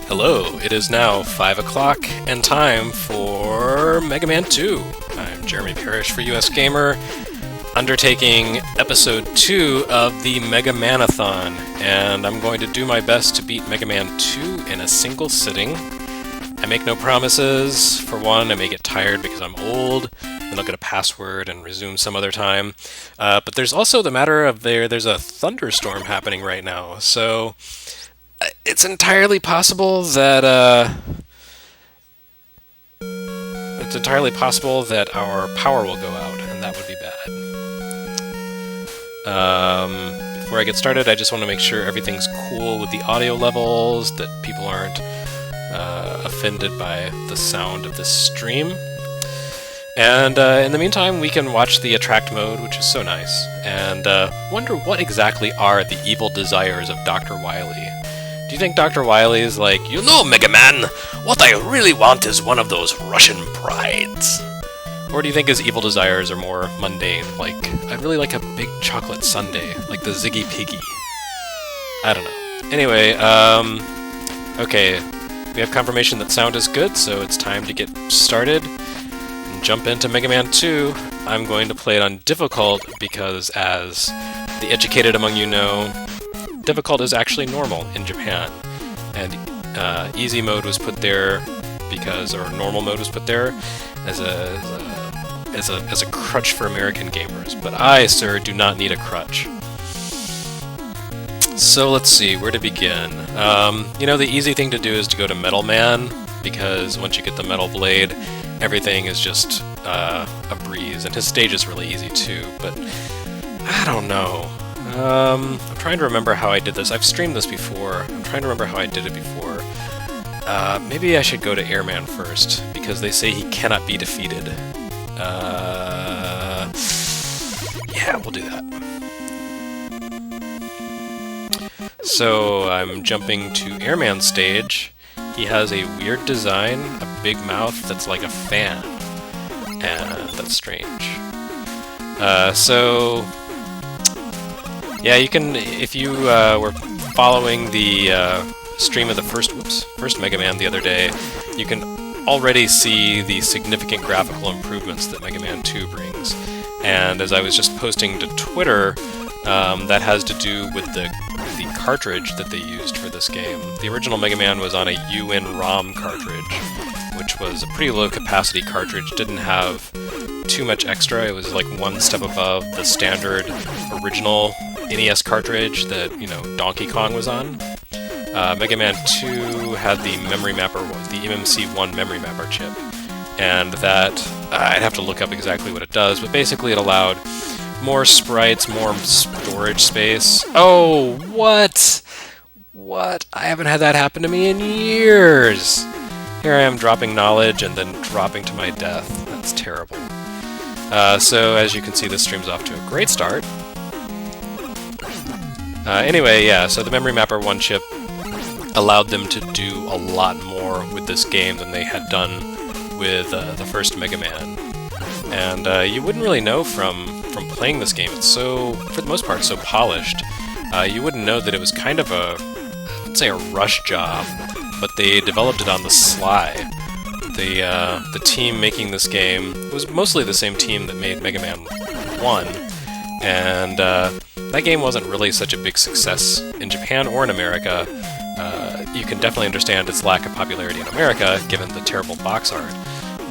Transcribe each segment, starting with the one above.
Hello, it is now 5 o'clock and time for Mega Man 2. I'm Jeremy Parrish for USstreamer, undertaking episode 2 of the Mega Man-a-thon, and I'm going to do my best to beat Mega Man 2 in a single sitting. I make no promises. For one, I may get tired because I'm old, then I'll get a password and resume some other time. But there's also the matter of there's a thunderstorm happening right now, so it's entirely possible that our power will go out, and that would be bad. Before I get started, I just want to make sure everything's cool with the audio levels, that people aren't offended by the sound of this stream. And in the meantime, we can watch the attract mode, which is so nice, and wonder what exactly are the evil desires of Dr. Wily. Do you think Dr. Wily is like, you know, Mega Man, what I really want is one of those Russian prides? Or do you think his evil desires are more mundane, like, I'd really like a big chocolate sundae, like the Ziggy Piggy? I don't know. Anyway, okay, we have confirmation that sound is good, so it's time to get started and jump into Mega Man 2. I'm going to play it on difficult because, as the educated among you know, difficult is actually normal in Japan, and easy mode was put there because, or normal mode was put there as a crutch for American gamers. But I, sir, do not need a crutch. So let's see where to begin. You know, the easy thing to do is to go to Metal Man, because once you get the metal blade, everything is just a breeze, and his stage is really easy too. But I don't know. I'm trying to remember how I did this. I've streamed this before. I'm trying to remember how I did it before. Maybe I should go to Airman first, because they say he cannot be defeated. Yeah, we'll do that. So, I'm jumping to Airman's stage. He has a weird design, a big mouth that's like a fan. And that's strange. Yeah, you can, if you were following the stream of the first Mega Man the other day, you can already see the significant graphical improvements that Mega Man 2 brings. And as I was just posting to Twitter, that has to do with the cartridge that they used for this game. The original Mega Man was on a UN ROM cartridge, which was a pretty low capacity cartridge, didn't have too much extra. It was like one step above the standard original NES cartridge that, you know, Donkey Kong was on. Mega Man 2 had the memory mapper, the MMC1 memory mapper chip, and that, I'd have to look up exactly what it does, but basically it allowed more sprites, more storage space. Oh, what? What? I haven't had that happen to me in years! Here I am dropping knowledge and then dropping to my death. That's terrible. So, as you can see, this stream's off to a great start. Anyway, yeah, so the Memory Mapper 1 chip allowed them to do a lot more with this game than they had done with the first Mega Man. And you wouldn't really know from playing this game. It's so, for the most part, so polished. You wouldn't know that it was kind of a, let's say, a rush job, but they developed it on the sly. The team making this game was mostly the same team that made Mega Man 1, and that game wasn't really such a big success in Japan or in America. You can definitely understand its lack of popularity in America, given the terrible box art,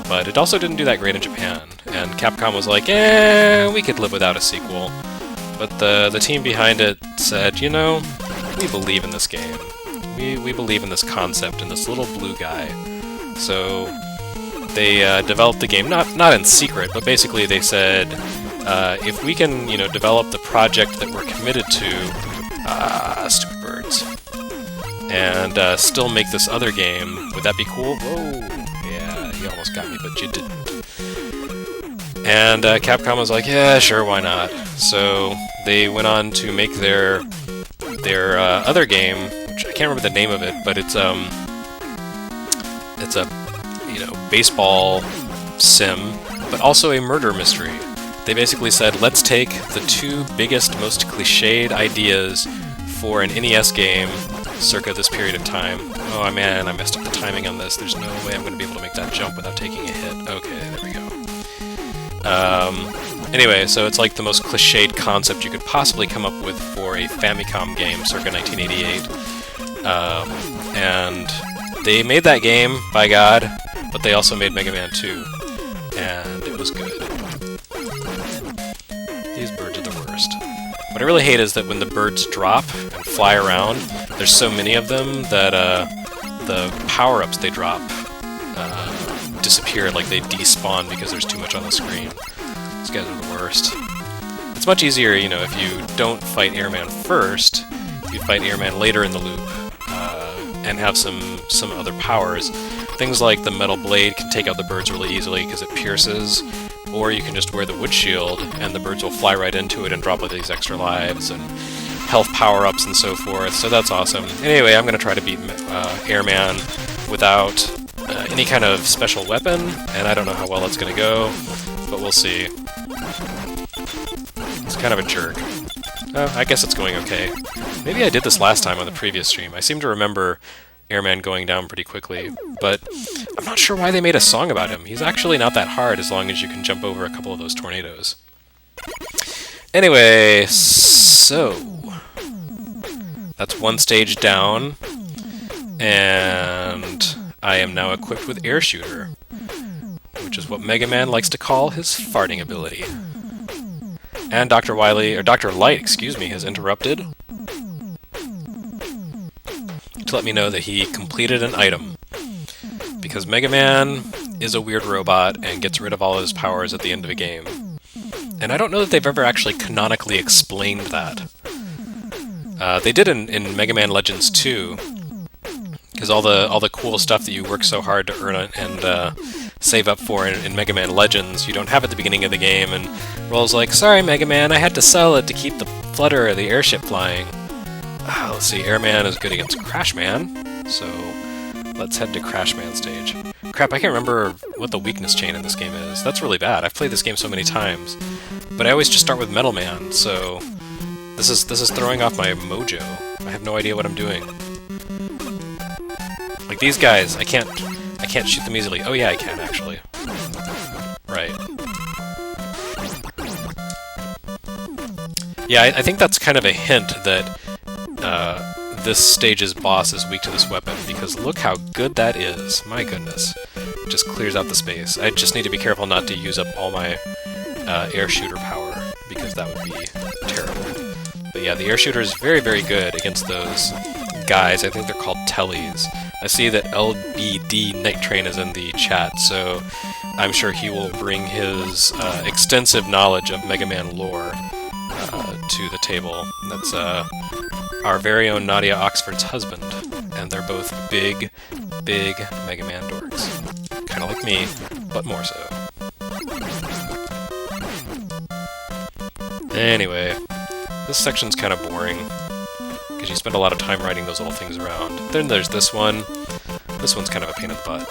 but it also didn't do that great in Japan, and Capcom was like, we could live without a sequel. But the team behind it said, you know, we believe in this game. We believe in this concept and this little blue guy. So they developed the game, not in secret, but basically they said, if we can, you know, develop the project that we're committed to, stupid birds, and still make this other game, would that be cool? Whoa, yeah, you almost got me, but you didn't. And Capcom was like, yeah, sure, why not? So they went on to make their other game, which I can't remember the name of it, but it's a baseball sim, but also a murder mystery. They basically said, let's take the two biggest, most cliched ideas for an NES game circa this period of time. Oh man, I messed up the timing on this. There's no way I'm going to be able to make that jump without taking a hit. Okay, there we go. Anyway, so it's like the most cliched concept you could possibly come up with for a Famicom game circa 1988. And they made that game, by God, but they also made Mega Man 2, and it was good. These birds are the worst. What I really hate is that when the birds drop and fly around, there's so many of them that the power-ups they drop disappear, like they despawn because there's too much on the screen. These guys are the worst. It's much easier, you know, if you don't fight Airman first, you fight Airman later in the loop, and have some other powers. Things like the metal blade can take out the birds really easily because it pierces, or you can just wear the wood shield and the birds will fly right into it and drop like these extra lives and health power-ups and so forth, so that's awesome. Anyway, I'm going to try to beat Airman without any kind of special weapon, and I don't know how well it's going to go, but we'll see. It's kind of a jerk. I guess it's going okay. Maybe I did this last time on the previous stream. I seem to remember Airman going down pretty quickly, but I'm not sure why they made a song about him. He's actually not that hard as long as you can jump over a couple of those tornadoes. Anyway, so that's one stage down, and I am now equipped with Air Shooter, which is what Mega Man likes to call his farting ability. And Dr. Wily, or Dr. Light, excuse me, has interrupted to let me know that he completed an item. Because Mega Man is a weird robot and gets rid of all of his powers at the end of a game. And I don't know that they've ever actually canonically explained that. They did in Mega Man Legends 2, because all the cool stuff that you work so hard to earn and save up for in Mega Man Legends, you don't have at the beginning of the game, and Roll's like, sorry Mega Man, I had to sell it to keep the flutter of the airship flying. Let's see, Airman is good against Crash Man, so let's head to Crash Man stage. Crap, I can't remember what the weakness chain in this game is. That's really bad. I've played this game so many times, but I always just start with Metal Man, so this is throwing off my mojo. I have no idea what I'm doing. Like these guys, I can't shoot them easily. Oh yeah, I can actually. Right. Yeah, I think that's kind of a hint that this stage's boss is weak to this weapon, because look how good that is. My goodness. It just clears out the space. I just need to be careful not to use up all my air shooter power, because that would be terrible. But yeah, the air shooter is very, very good against those guys. I think they're called tellies. I see that LBD Night Train is in the chat, so I'm sure he will bring his extensive knowledge of Mega Man lore to the table. That's our very own Nadia Oxford's husband, and they're both big, big Mega Man dorks. Kind of like me, but more so. Anyway, this section's kind of boring, because you spend a lot of time writing those little things around. Then there's this one. This one's kind of a pain in the butt.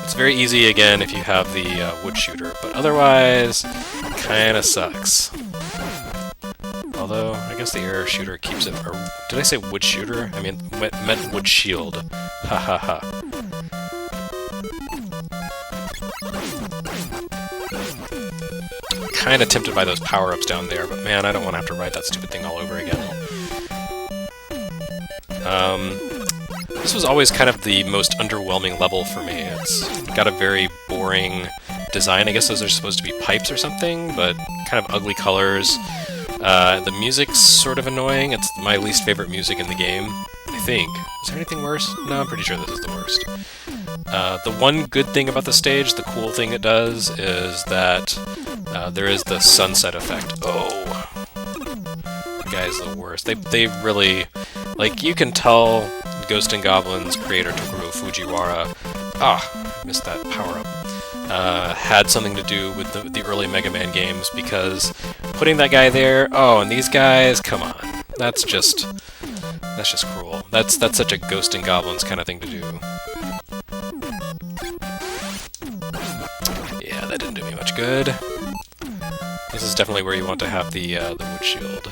It's very easy, again, if you have the wood shooter, but otherwise, kinda sucks. Although, I guess the arrow shooter keeps it... Or, did I say wood shooter? I mean, meant wood shield. Ha ha ha. Kinda tempted by those power-ups down there, but man, I don't want to have to ride that stupid thing all over again. This was always kind of the most underwhelming level for me. It's got a very boring design. I guess those are supposed to be pipes or something, but kind of ugly colors. The music's sort of annoying. It's my least favorite music in the game, I think. Is there anything worse? No, I'm pretty sure this is the worst. The one good thing about the stage, the cool thing it does, is that there is the sunset effect. Oh! The guy's the worst. They really... Like, you can tell Ghost and Goblins creator Tokaru Fujiwara... Ah, missed that power-up. Had something to do with the early Mega Man games, because putting that guy there, oh, and these guys, come on. That's just cruel. That's such a Ghost and Goblins kind of thing to do. Yeah, that didn't do me much good. This is definitely where you want to have the wood shield.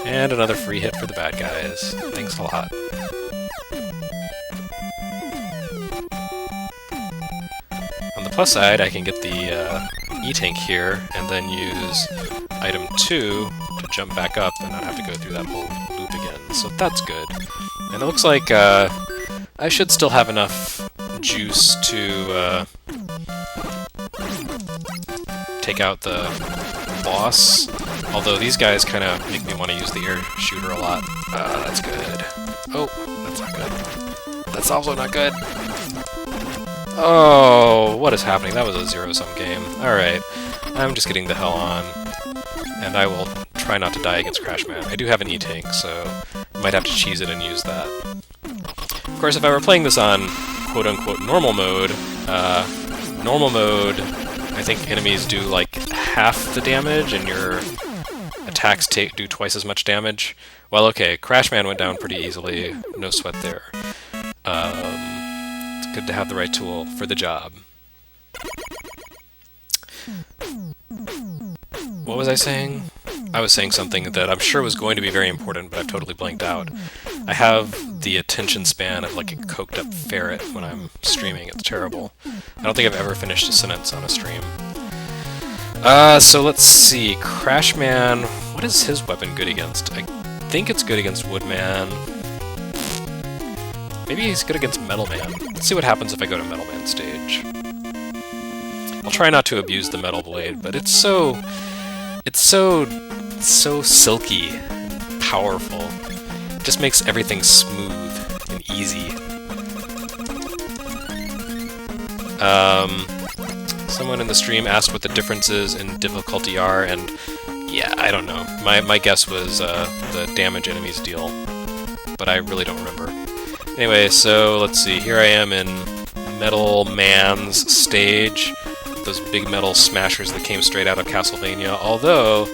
And another free hit for the bad guys. Thanks a lot. On the plus side, I can get the E-Tank here, and then use item 2 to jump back up and not have to go through that whole loop again. So that's good. And it looks like I should still have enough juice to take out the boss. Although these guys kind of make me want to use the air shooter a lot. That's good. Oh, that's not good. That's also not good. Oh, what is happening? That was a zero-sum game. Alright, I'm just getting the hell on. And I will try not to die against Crashman. I do have an E-Tank, so I might have to cheese it and use that. Of course, if I were playing this on quote-unquote normal mode, I think enemies do like half the damage, and your attacks do twice as much damage. Well, okay, Crashman went down pretty easily, no sweat there. It's good to have the right tool for the job. What was I saying? I was saying something that I'm sure was going to be very important, but I've totally blanked out. I have the attention span of like a coked-up ferret when I'm streaming. It's terrible. I don't think I've ever finished a sentence on a stream. So let's see. Crashman, what is his weapon good against? I think it's good against Woodman. Maybe he's good against Metal Man. Let's see what happens if I go to Metal Man stage. I'll try not to abuse the Metal Blade, but it's so silky and powerful. It just makes everything smooth and easy. Someone in the stream asked what the differences in difficulty are, and yeah, I don't know. My guess was the damage enemies deal, but I really don't remember. Anyway, so let's see. Here I am in Metal Man's stage. Those big metal smashers that came straight out of Castlevania, although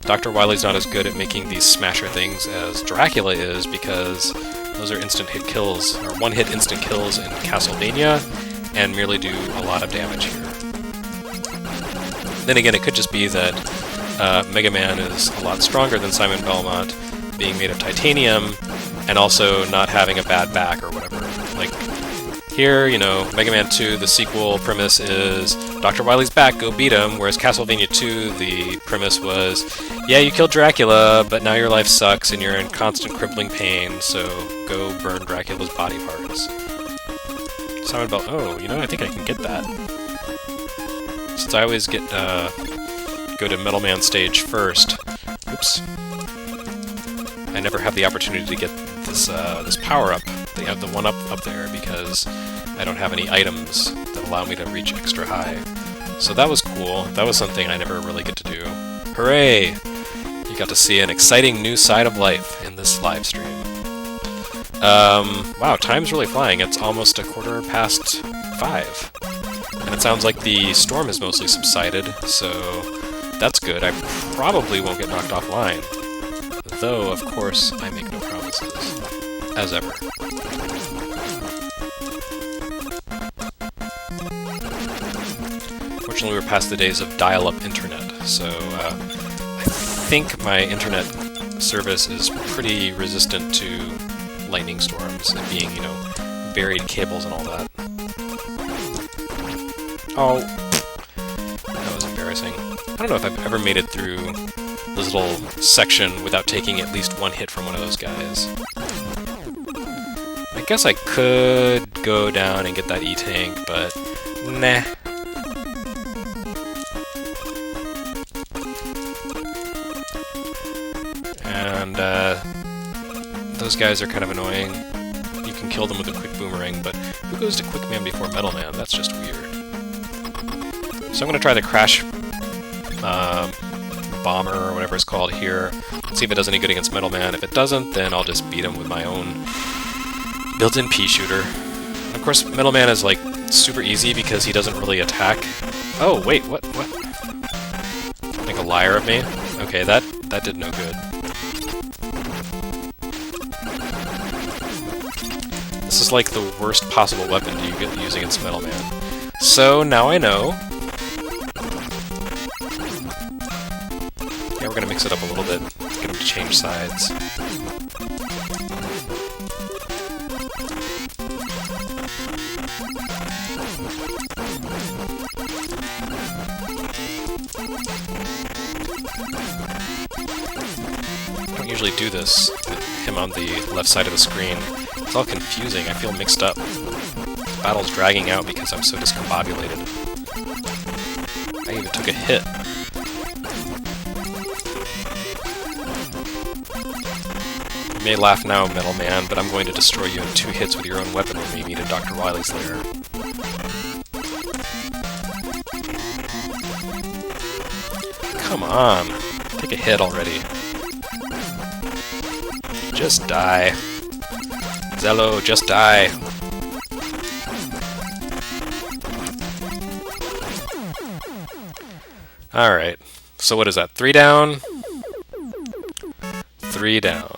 Dr. Wily's not as good at making these smasher things as Dracula is, because those are instant hit kills, or one-hit instant kills in Castlevania, and merely do a lot of damage here. Then again, it could just be that Mega Man is a lot stronger than Simon Belmont, being made of titanium, and also not having a bad back or whatever. Like, here, you know, Mega Man 2, the sequel premise is Dr. Wily's back, go beat him, whereas Castlevania 2, the premise was, yeah, you killed Dracula, but now your life sucks and you're in constant crippling pain, so go burn Dracula's body parts. Simon Bell, oh, you know, I think I can get that. Since I always get, go to Metal Man stage first, oops, I never have the opportunity to get this, this power-up. They have the one-up up there because I don't have any items that allow me to reach extra high. So that was cool. That was something I never really get to do. Hooray! You got to see an exciting new side of life in this live stream. Wow, time's really flying. It's almost 5:15. And it sounds like the storm has mostly subsided, so that's good. I probably won't get knocked offline. though, of course, I make no promises. As ever. Fortunately, we're past the days of dial-up internet, so I think my internet service is pretty resistant to lightning storms and being, you know, buried cables and all that. Oh, that was embarrassing. I don't know if I've ever made it through this little section without taking at least one hit from one of those guys. I guess I could go down and get that E-tank, but nah. And those guys are kind of annoying. You can kill them with a quick boomerang, but who goes to Quick Man before Metal Man? That's just weird. So I'm going to try the Crash Bomber, or whatever it's called here, and see if it does any good against Metal Man. If it doesn't, then I'll just beat him with my own built-in pea shooter. And of course, Metal Man is, like, super easy because he doesn't really attack. Oh, wait, what? Make a liar of me? Okay, that did no good. This is like the worst possible weapon to use against Metal Man. So, now I know. Yeah, we're gonna mix it up a little bit, get him to change sides. I don't usually do this with him on the left side of the screen. It's all confusing, I feel mixed up. The battle's dragging out because I'm so discombobulated. I even took a hit. You may laugh now, Metal Man, but I'm going to destroy you in 2 hits with your own weapon when we meet at Dr. Wily's lair. Come on! Take a hit already. Just die. Zello, just die. Alright, so what is that? 3 down? 3 down.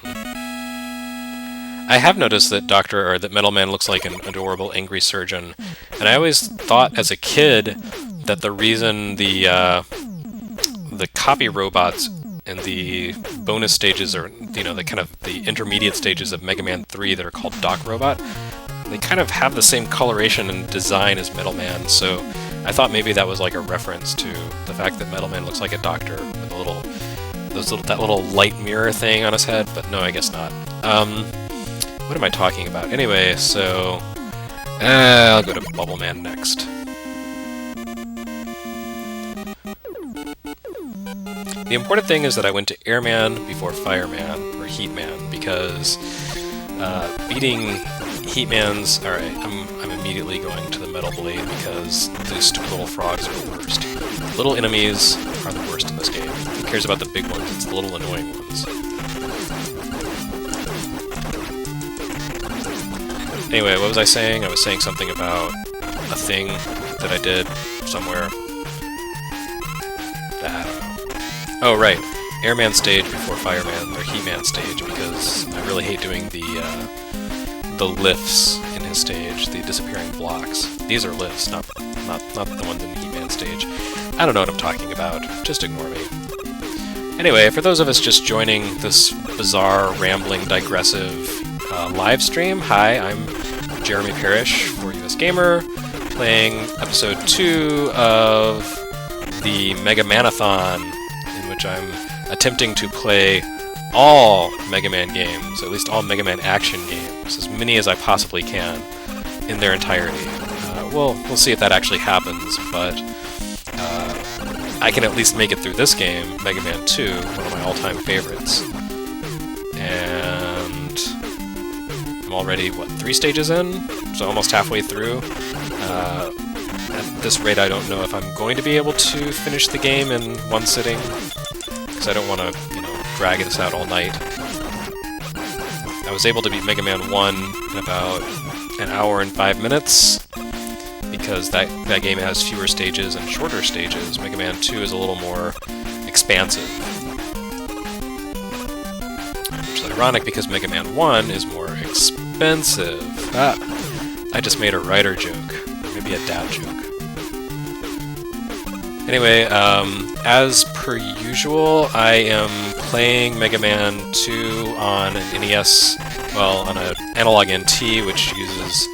I have noticed that that Metal Man looks like an adorable angry surgeon, and I always thought as a kid that the reason the copy robots and the bonus stages, or you know, the intermediate stages of Mega Man 3 that are called Doc Robot, they kind of have the same coloration and design as Metal Man, so I thought maybe that was like a reference to the fact that Metal Man looks like a doctor with that little light mirror thing on his head, but no, I guess not. What am I talking about? Anyway, so I'll go to Bubble Man next. The important thing is that I went to Airman before Fireman, or Heatman, because beating Heatman's... Alright, I'm immediately going to the Metal Blade because those stupid little frogs are the worst. Little enemies are the worst in this game. Who cares about the big ones? It's the little annoying ones. Anyway, what was I saying? I was saying something about a thing that I did somewhere. I don't know. Oh, right. Airman stage before Fireman, or He-Man stage, because I really hate doing the lifts in his stage, the disappearing blocks. These are lifts, not the ones in He-Man stage. I don't know what I'm talking about. Just ignore me. Anyway, for those of us just joining this bizarre, rambling, digressive live stream, hi, I'm Jeremy Parrish for US Gamer, playing episode 2 of the Mega Man-a-thon, in which I'm attempting to play all Mega Man games, at least all Mega Man action games, as many as I possibly can, in their entirety. We'll see if that actually happens, but I can at least make it through this game, Mega Man 2, one of my all-time favorites. And I'm already, 3 stages in? So almost halfway through. At this rate, I don't know if I'm going to be able to finish the game in one sitting, because I don't want to, drag this out all night. I was able to beat Mega Man 1 in about an hour and 5 minutes, because that game has fewer stages and shorter stages. Mega Man 2 is a little more expansive. ironic because Mega Man 1 is more expensive. Ah, I just made a writer joke. Maybe a dad joke. Anyway, as per usual, I am playing Mega Man 2 on an NES, well, on an Analog NT, which uses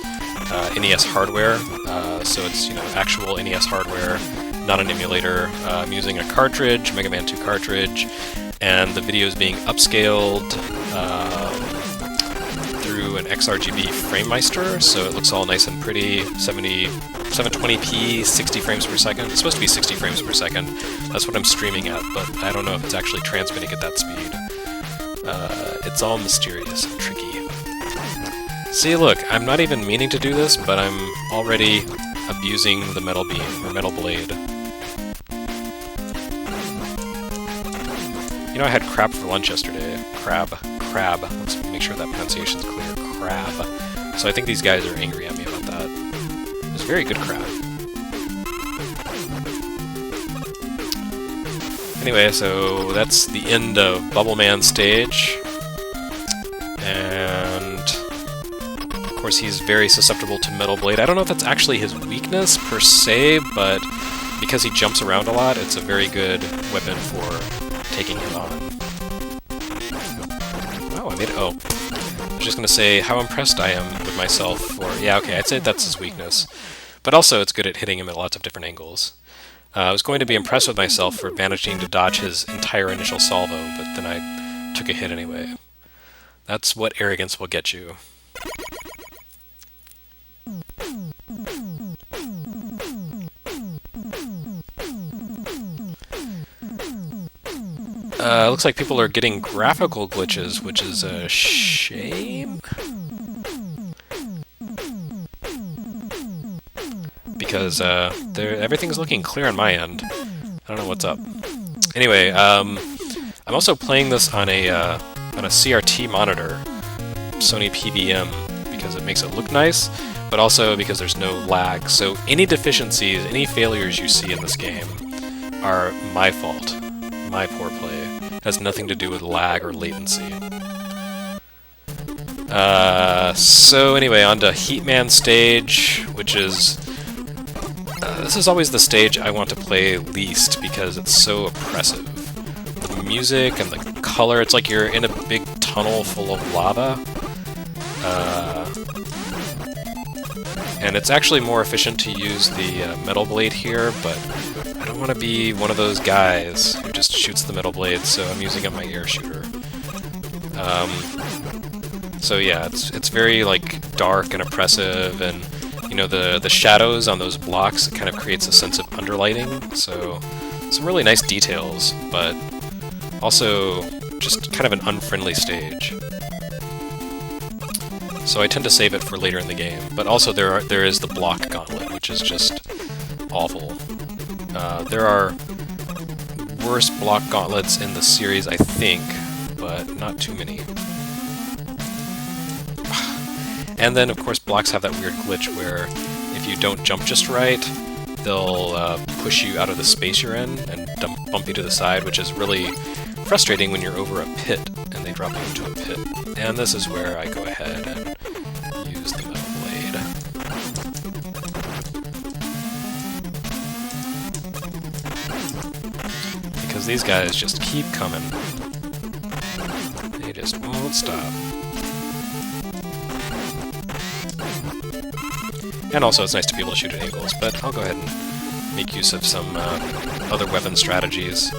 NES hardware. So it's, you know, actual NES hardware, not an emulator. I'm using a cartridge, Mega Man 2 cartridge, and the video is being upscaled through an XRGB FrameMeister, so it looks all nice and pretty, 720p, 60 frames per second. It's supposed to be 60 frames per second. That's what I'm streaming at, but I don't know if it's actually transmitting at that speed. It's all mysterious and tricky. See, look, I'm not even meaning to do this, but I'm already abusing the metal beam, or metal blade. You know, I had crab for lunch yesterday. Crab. Let's make sure that pronunciation's clear. Crab. So I think these guys are angry at me about that. It was very good crab. Anyway, so that's the end of Bubble Man stage. And of course he's very susceptible to Metal Blade. I don't know if that's actually his weakness per se, but because he jumps around a lot, it's a very good weapon for taking him on. Oh, I made it. Oh. I was just going to say how impressed I am with myself. Or yeah, okay, I'd say that's his weakness. But also, it's good at hitting him at lots of different angles. I was going to be impressed with myself for managing to dodge his entire initial salvo, but then I took a hit anyway. That's what arrogance will get you. Looks like people are getting graphical glitches, which is a shame. Because everything's looking clear on my end. I don't know what's up. Anyway, I'm also playing this on a CRT monitor, Sony PVM, because it makes it look nice, but also because there's no lag. So any deficiencies, any failures you see in this game are my fault. My poor play. It has nothing to do with lag or latency. So anyway, on to Heatman stage, which is... this is always the stage I want to play least because it's so oppressive. The music and the color, it's like you're in a big tunnel full of lava. And it's actually more efficient to use the metal blade here, but I don't want to be one of those guys who just shoots the metal blade, so I'm using up my air shooter. So yeah, it's very like dark and oppressive, and you know the shadows on those blocks, it kind of creates a sense of underlighting. So some really nice details, but also just kind of an unfriendly stage. So I tend to save it for later in the game. But also there is the block gauntlet, which is just awful. There are worse block gauntlets in the series, I think, but not too many. And then, of course, blocks have that weird glitch where if you don't jump just right, they'll push you out of the space you're in and bump you to the side, which is really frustrating when you're over a pit and they drop you into a pit. And this is where I go ahead and use the metal blade. Because these guys just keep coming. They just won't stop. And also it's nice to be able to shoot at angles, but I'll go ahead and make use of some other weapon strategies.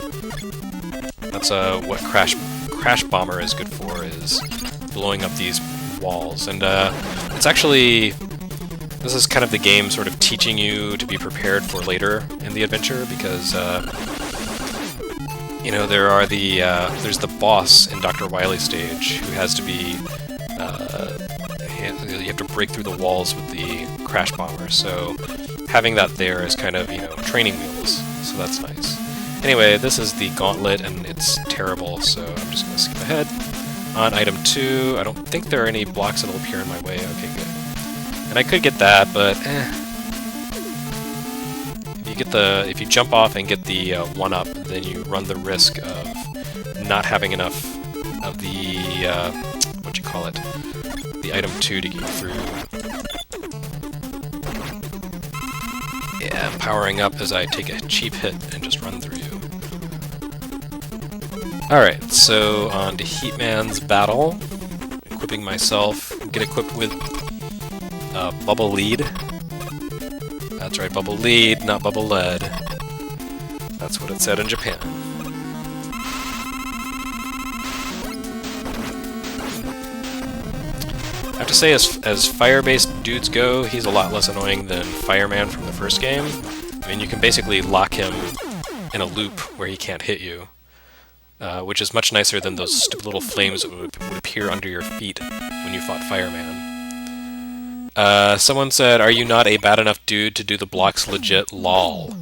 That's what Crash Bomber is good for, is blowing up these walls. And it's actually... this is kind of the game sort of teaching you to be prepared for later in the adventure, because you know, there's the boss in Dr. Wily stage who has to be... you have to break through the walls with the Crash Bomber, so having that there is kind of, you know, training wheels, so that's nice. Anyway, this is the gauntlet, and it's terrible, so I'm just going to skip ahead. On item 2, I don't think there are any blocks that'll appear in my way. Okay, good. And I could get that, but if you jump off and get the 1-up, then you run the risk of not having enough of the, what'd you call it? The item 2 to get through. Yeah, powering up as I take a cheap hit and just run through you. Alright, so on to Heatman's battle. Equipping myself, get equipped with Bubble Lead. That's right, Bubble Lead, not Bubble Lead. That's what it said in Japan. I have to say, as fire-based dudes go, he's a lot less annoying than Fireman from the first game. I mean, you can basically lock him in a loop where he can't hit you, which is much nicer than those stupid little flames that would appear under your feet when you fought Fireman. Someone said, "Are you not a bad enough dude to do the blocks legit, lol?"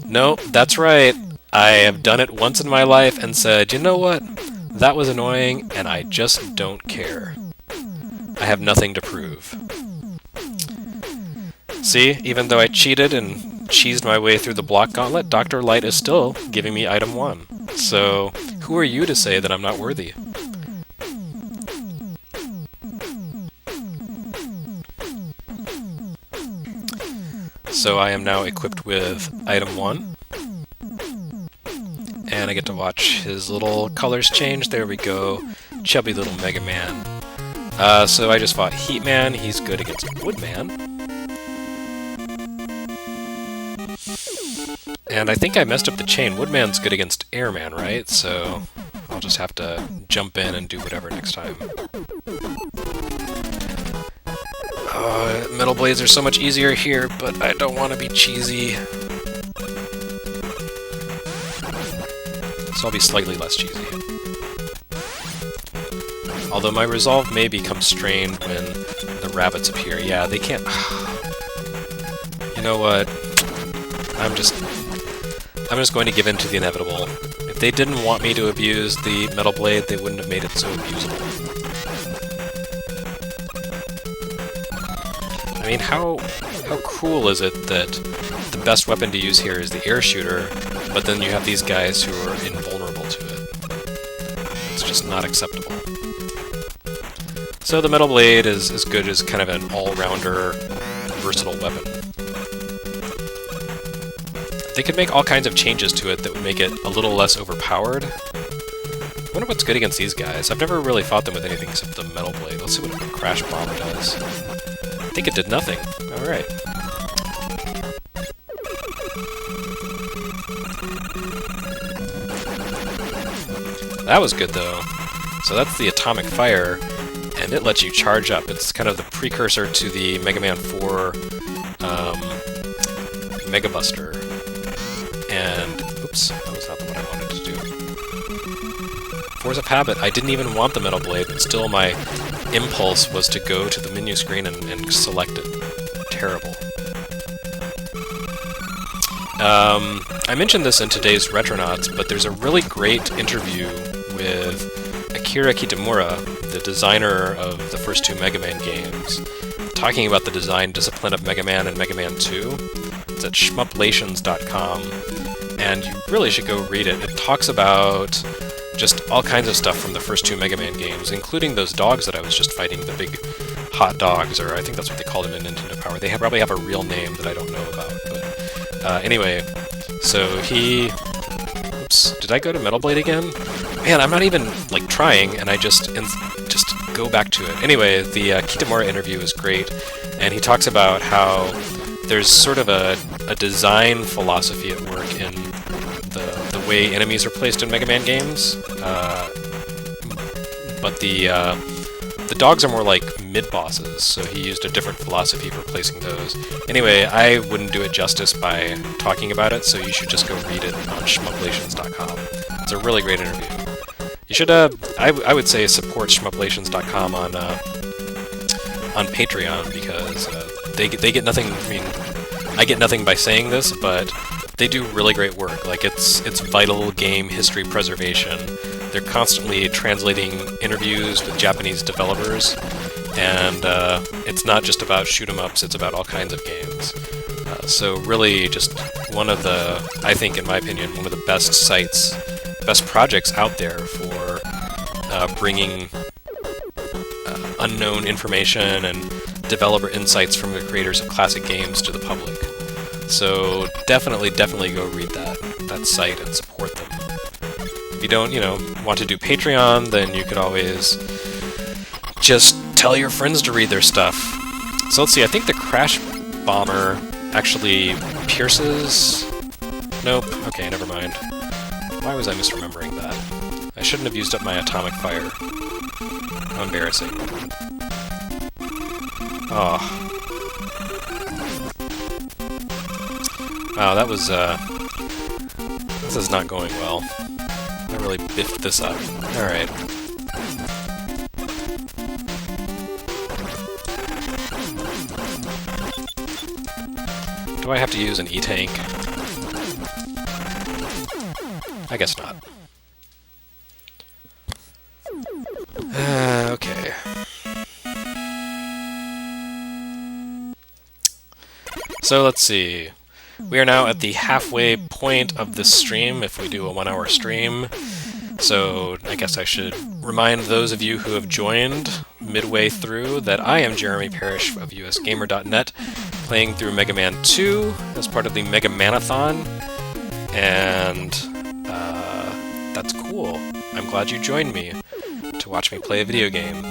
No, that's right. I have done it once in my life and said, you know what? That was annoying, and I just don't care. I have nothing to prove. See, even though I cheated and cheesed my way through the block gauntlet, Dr. Light is still giving me item 1. So, who are you to say that I'm not worthy? So I am now equipped with item 1. And I get to watch his little colors change. There we go. Chubby little Mega Man. So I just fought Heatman. He's good against Woodman. And I think I messed up the chain. Woodman's good against Airman, right? So I'll just have to jump in and do whatever next time. Metal Blades are so much easier here, but I don't want to be cheesy. So I'll be slightly less cheesy. Although my resolve may become strained when the rabbits appear. Yeah, they can't... You know what? I'm just going to give in to the inevitable. If they didn't want me to abuse the Metal Blade, they wouldn't have made it so abusable. I mean, how cruel is it that the best weapon to use here is the air shooter, but then you have these guys who are invulnerable to it? It's just not acceptable. So the Metal Blade is as good as kind of an all-rounder, versatile weapon. They could make all kinds of changes to it that would make it a little less overpowered. I wonder what's good against these guys. I've never really fought them with anything except the Metal Blade. Let's see what a Crash Bomb does. I think it did nothing. Alright. That was good, though. So that's the Atomic Fire, and it lets you charge up. It's kind of the precursor to the Mega Man 4 Mega Buster. And, oops, that was not the one I wanted to do. Force of habit. I didn't even want the Metal Blade, but still my impulse was to go to the menu screen and select it. Terrible. I mentioned this in today's Retronauts, but there's a really great interview with Akira Kitamura, the designer of the first 2 Mega Man games, talking about the design discipline of Mega Man and Mega Man 2. It's at shmuplations.com, and you really should go read it. It talks about just all kinds of stuff from the first 2 Mega Man games, including those dogs that I was just fighting, the big hot dogs, or I think that's what they called them in Nintendo Power. They probably have a real name that I don't know about, but anyway, so he... Oops, did I go to Metal Blade again? Man, I'm not even, like, trying, and I just go back to it. Anyway, the Kitamura interview is great, and he talks about how there's sort of a design philosophy at work in the way enemies are placed in Mega Man games, but the dogs are more like mid-bosses, so he used a different philosophy for placing those. Anyway, I wouldn't do it justice by talking about it, so you should just go read it on shmuplations.com. It's a really great interview. You should, I would say support shmuplations.com on Patreon, because they get nothing. I mean, I get nothing by saying this, but they do really great work. Like, it's vital game history preservation. They're constantly translating interviews with Japanese developers, and it's not just about shoot-'em-ups, it's about all kinds of games. So really just one of the, I think in my opinion, one of the best sites, best projects out there for bringing unknown information and developer insights from the creators of classic games to the public. So definitely go read that site and support them. If you don't, want to do Patreon, then you could always just tell your friends to read their stuff. So let's see, I think the Crash Bomber actually pierces... Nope, okay, never mind. Why was I misremembering that? I shouldn't have used up my atomic fire. How embarrassing. Oh. Wow, that was, this is not going well. I really biffed this up. Alright. Do I have to use an E-tank? I guess not. Okay. So let's see. We are now at the halfway point of this stream, if we do a 1-hour stream. So I guess I should remind those of you who have joined midway through that I am Jeremy Parrish of USgamer.net, playing through Mega Man 2 as part of the Mega Man-a-thon, and that's cool. I'm glad you joined me to watch me play a video game.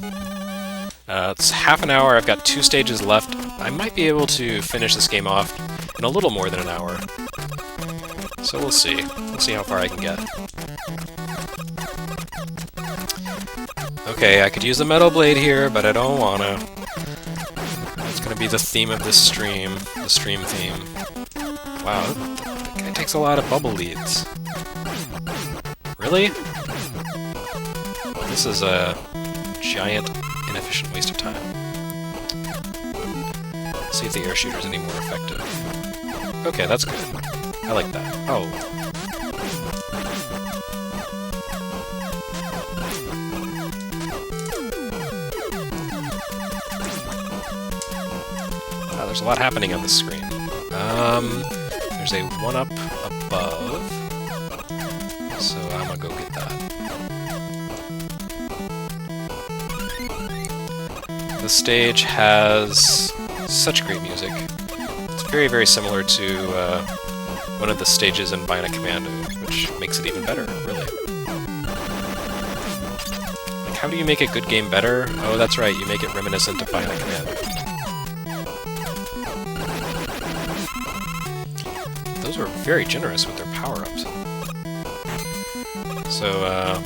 It's half an hour, I've got 2 stages left. I might be able to finish this game off in a little more than an hour. So we'll see. We'll see how far I can get. Okay, I could use the Metal Blade here, but I don't wanna. It's gonna be the theme of this stream. The stream theme. Wow, that guy takes a lot of bubble leads. Really? This is a giant, inefficient waste of time. Let's see if the air shooter's any more effective. Okay, that's good. I like that. Oh. Wow, there's a lot happening on this screen. There's a 1-up above. So I'm gonna go get that. The stage has such great music. It's very similar to one of the stages in Bionic Commando, which makes it even better, really. Like, how do you make a good game better? Oh, that's right, you make it reminiscent of Bionic Commando. Those were very generous with their power-ups. So,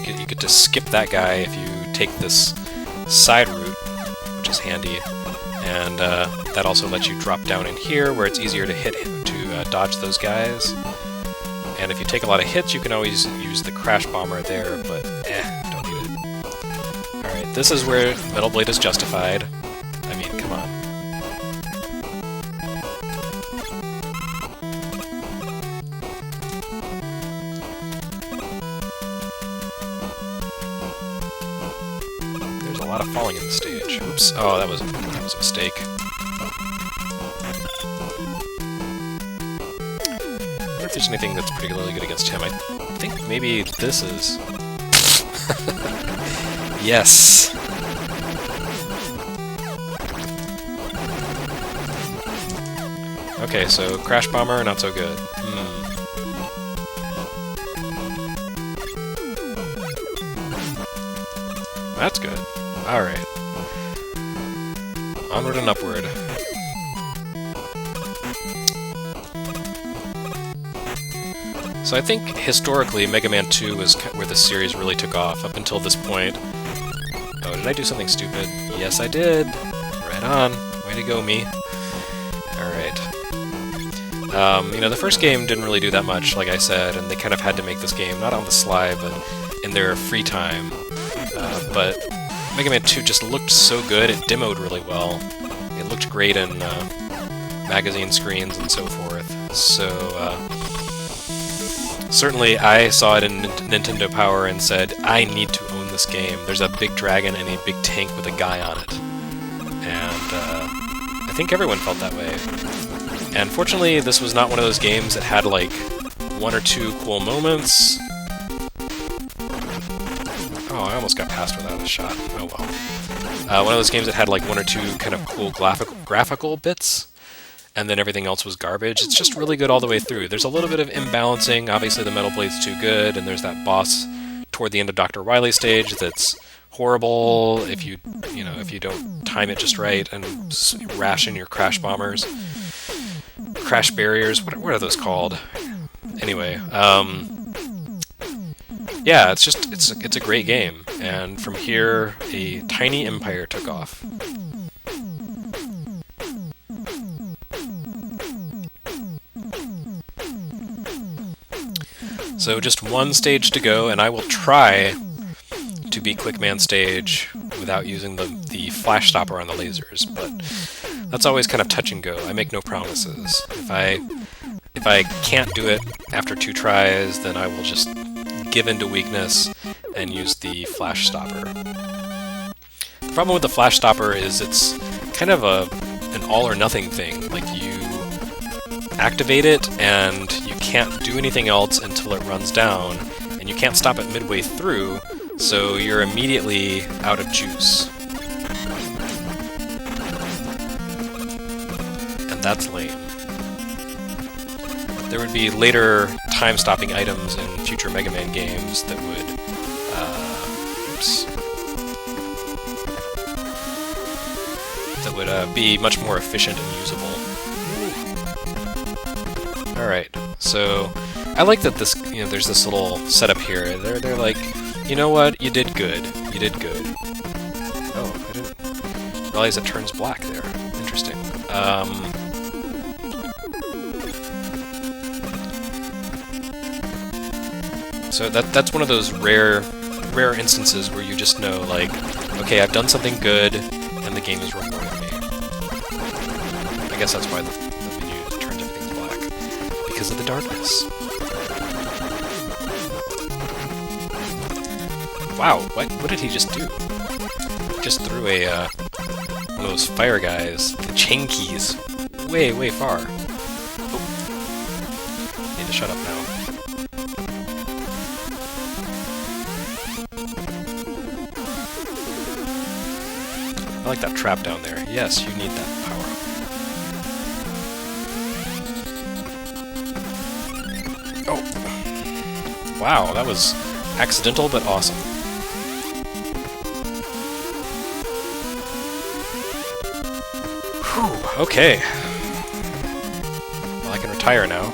you get to skip that guy if you take this side route, which is handy, and that also lets you drop down in here, where it's easier to dodge those guys. And if you take a lot of hits, you can always use the Crash Bomber there, but don't need it. Alright, this is where Metal Blade is justified. I mean, come on. There's a lot of falling in the stage. Oops. Oh, that was a mistake. I wonder if there's anything that's particularly good against him. I think maybe this is... Yes! Okay, so Crash Bomber, not so good. That's good. Alright. Onward and upward. So I think, historically, Mega Man 2 was where the series really took off, up until this point. Oh, did I do something stupid? Yes, I did! Right on. Way to go, me. Alright. The first game didn't really do that much, like I said, and they kind of had to make this game, not on the sly, but in their free time. But Mega Man 2 just looked so good, it demoed really well. It looked great in magazine screens and so forth. So, certainly I saw it in Nintendo Power and said, I need to own this game. There's a big dragon and a big tank with a guy on it. And I think everyone felt that way. And fortunately, this was not one of those games that had, like, 1 or 2 cool moments. Oh, almost got past without a shot. Oh well. One of those games that had like one or two kind of cool graphical bits, and then everything else was garbage. It's just really good all the way through. There's a little bit of imbalancing. Obviously the Metal Blade's too good, and there's that boss toward the end of Dr. Wily stage that's horrible if you don't time it just right and ration your crash bombers. Crash barriers, what are those called? Anyway, yeah, it's a great game, and from here a tiny empire took off. So just one stage to go, and I will try to beat Quickman stage without using the flash stopper on the lasers, but that's always kind of touch and go. I make no promises. If I can't do it after 2 tries, then I will just give into weakness and use the flash stopper. The problem with the flash stopper is it's kind of an all or nothing thing. Like, you activate it and you can't do anything else until it runs down, and you can't stop it midway through, so you're immediately out of juice. And that's lame. There would be later time-stopping items in future Mega Man games that would be much more efficient and usable. Alright, so I like that this, there's this little setup here. They're like, you know what, you did good. You did good. Oh, I didn't realize it turns black there. Interesting. So that's one of those rare instances where you just know, like, okay, I've done something good, and the game is rewarding me. I guess that's why the menu turns everything black. Because of the darkness. Wow, what did he just do? He just threw one of those fire guys, the chain keys, way far. Oh. Need to shut up now. I like that trap down there. Yes, you need that power-up. Oh! Wow, that was accidental but awesome. Whew, okay. Well, I can retire now.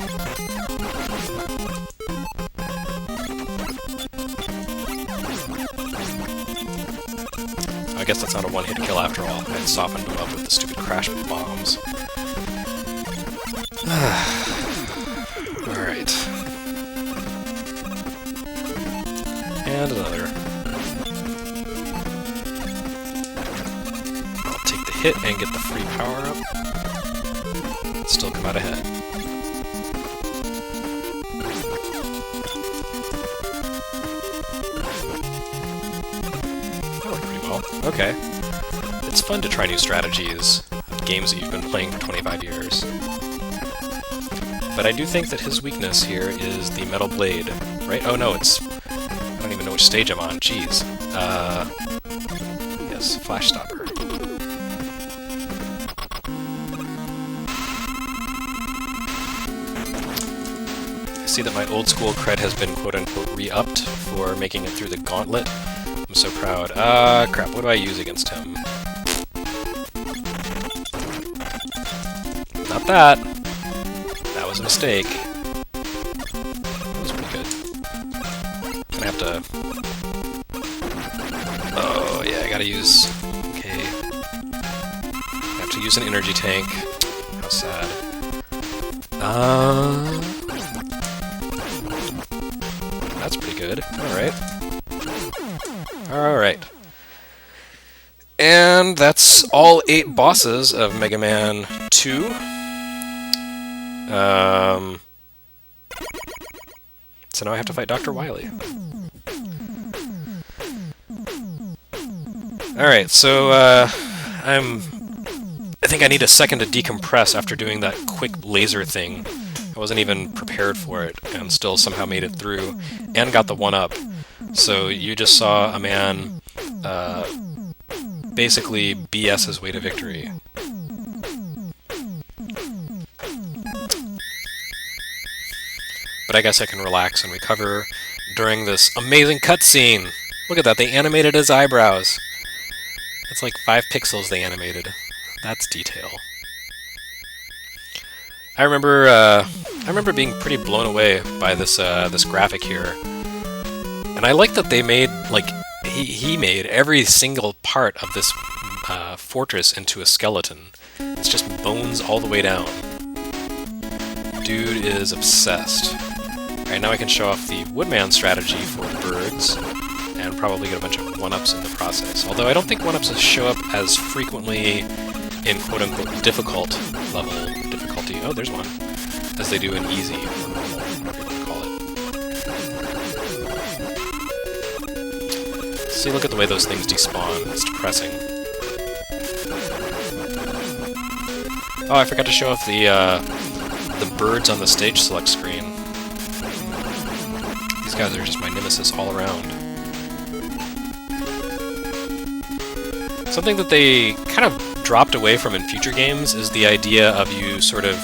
I guess that's not a one-hit kill after all. I had softened him up with the stupid crash bombs. Alright. And another. I'll take the hit and get the free power-up. Still come out ahead. Okay. It's fun to try new strategies in games that you've been playing for 25 years. But I do think that his weakness here is the Metal Blade, right? Oh no, it's... I don't even know which stage I'm on, jeez. Yes, Flash Stopper. I see that my old school cred has been quote-unquote re-upped for making it through the gauntlet. I'm so proud. Crap, what do I use against him? Not that! That was a mistake. That was pretty good. Gonna have to... Oh, yeah, I gotta use... Okay. I have to use an energy tank. How sad. That's pretty good. Alright. Alright. And that's all 8 bosses of Mega Man 2. So now I have to fight Dr. Wily. Alright, so I think I need a second to decompress after doing that quick laser thing. I wasn't even prepared for it, and still somehow made it through, and got the 1-up. So you just saw a man basically BS his way to victory. But I guess I can relax and recover during this amazing cutscene. Look at that, they animated his eyebrows. It's like 5 pixels they animated. That's detail. I remember being pretty blown away by this this graphic here, and I like that they made he made every single part of this fortress into a skeleton. It's just bones all the way down. Dude is obsessed. Alright, now I can show off the Woodman strategy for birds, and probably get a bunch of 1-ups in the process. Although I don't think 1-ups show up as frequently in quote-unquote difficult level difficulty. Oh, there's one. As they do in easy, or normal, whatever you want to call it. See, look at the way those things despawn. It's depressing. Oh, I forgot to show off the birds on the stage select screen. These guys are just my nemesis all around. Something that they kind of dropped away from in future games is the idea of you sort of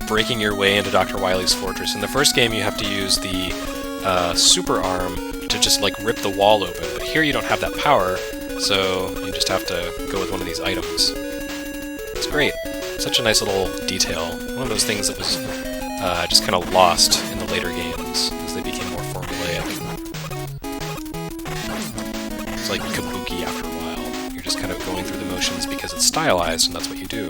breaking your way into Dr. Wily's fortress. In the first game, you have to use the super arm to just like rip the wall open, but here you don't have that power, so you just have to go with one of these items. It's great. Such a nice little detail. One of those things that was just kind of lost in the later games as they became more formulaic. It's like kabuki after a while. You're just kind of going through the motions because it's stylized and that's what you do.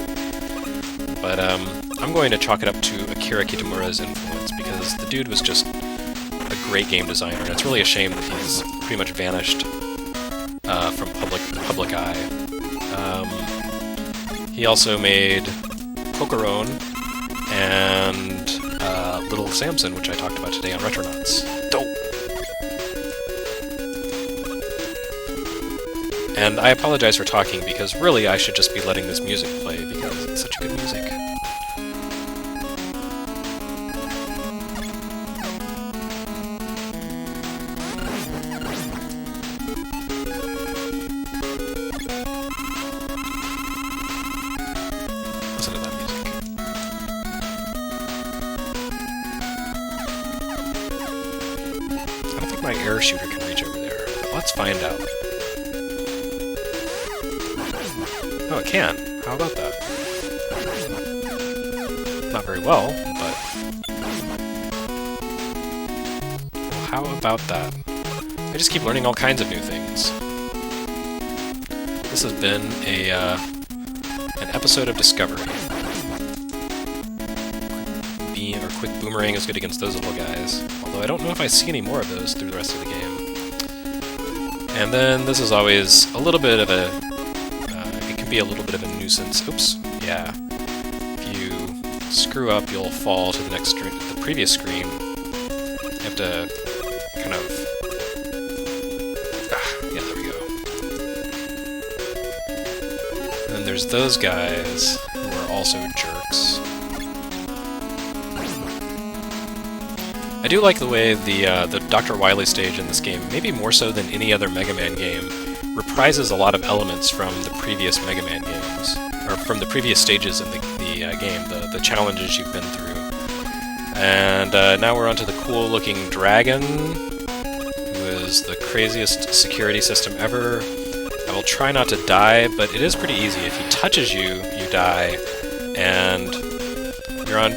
But I'm going to chalk it up to Akira Kitamura's influence because the dude was just a great game designer, and it's really a shame that he's pretty much vanished from the public eye. He also made Kokoron and Little Samson, which I talked about today on Retronauts. Dope! And I apologize for talking, because really I should just be letting this music play, because it's such good music. Listen to that music. I don't think my air shooter can reach over there, but let's find out. Oh, it can. How about that? Not very well, but... Well, how about that? I just keep learning all kinds of new things. This has been an episode of Discovery. Beam or quick boomerang is good against those little guys, although I don't know if I see any more of those through the rest of the game. And then this is always a little bit of a... be a little bit of a nuisance. Oops. Yeah. If you screw up, you'll fall to the next screen, the previous screen. You have to kind of... yeah, there we go. And then there's those guys who are also jerks. I do like the way the Dr. Wily stage in this game, maybe more so than any other Mega Man game, reprises a lot of elements from the previous Mega Man games, or from the previous stages in the game, the challenges you've been through. And now we're onto the cool-looking dragon, who is the craziest security system ever. I will try not to die, but it is pretty easy. If he touches you, you die, and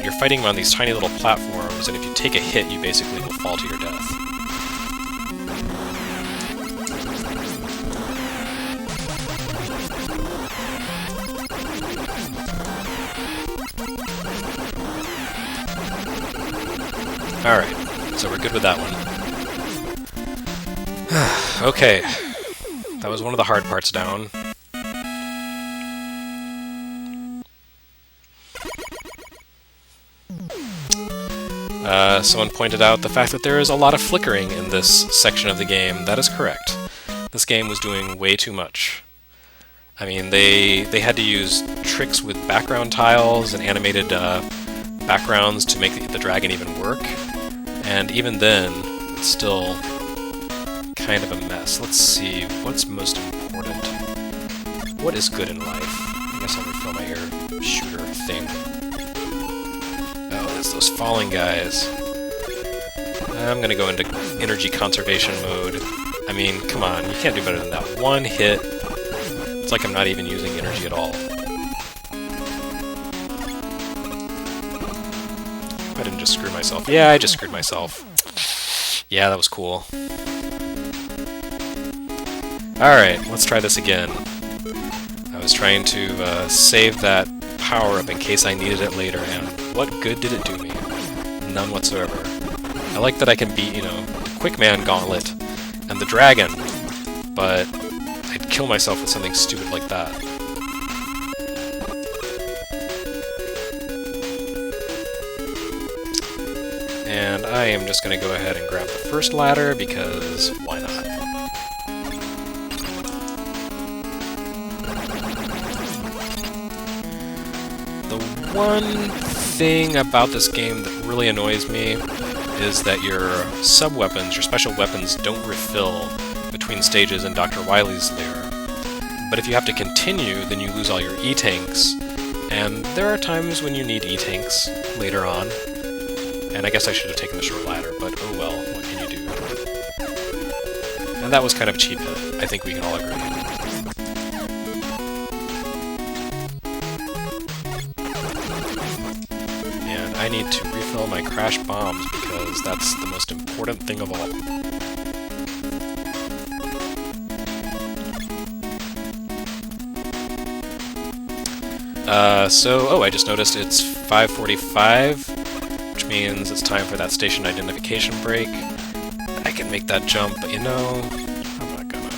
you're fighting on these tiny little platforms, and if you take a hit, you basically will fall to your death. Alright, so we're good with that one. Okay, that was one of the hard parts down. Someone pointed out the fact that there is a lot of flickering in this section of the game. That is correct. This game was doing way too much. I mean, they had to use tricks with background tiles and animated backgrounds to make the dragon even work. And even then, it's still kind of a mess. Let's see, what's most important? What is good in life? I guess I'll refill my air shooter thing. Oh, it's those falling guys. I'm gonna go into energy conservation mode. I mean, come on, you can't do better than that. One hit. It's like I'm not even using energy at all. I didn't just screw myself. Yeah, I just screwed myself. Yeah, that was cool. Alright, let's try this again. I was trying to save that power-up in case I needed it later, and what good did it do me? None whatsoever. I like that I can beat, you know, the Quick Man Gauntlet and the Dragon, but I'd kill myself with something stupid like that. And I am just going to go ahead and grab the first ladder, because why not? The one thing about this game that really annoys me is that your sub-weapons, your special weapons, don't refill between stages in Dr. Wily's lair. But if you have to continue, then you lose all your E-tanks, and there are times when you need E-tanks later on. And I guess I should have taken the short ladder, but oh well, what can you do? And that was kind of a cheap hit, I think we can all agree. And I need to refill my crash bombs, because that's the most important thing of all. Oh, I just noticed it's 5:45. Which means it's time for that station identification break. I can make that jump, but you know, I'm not gonna.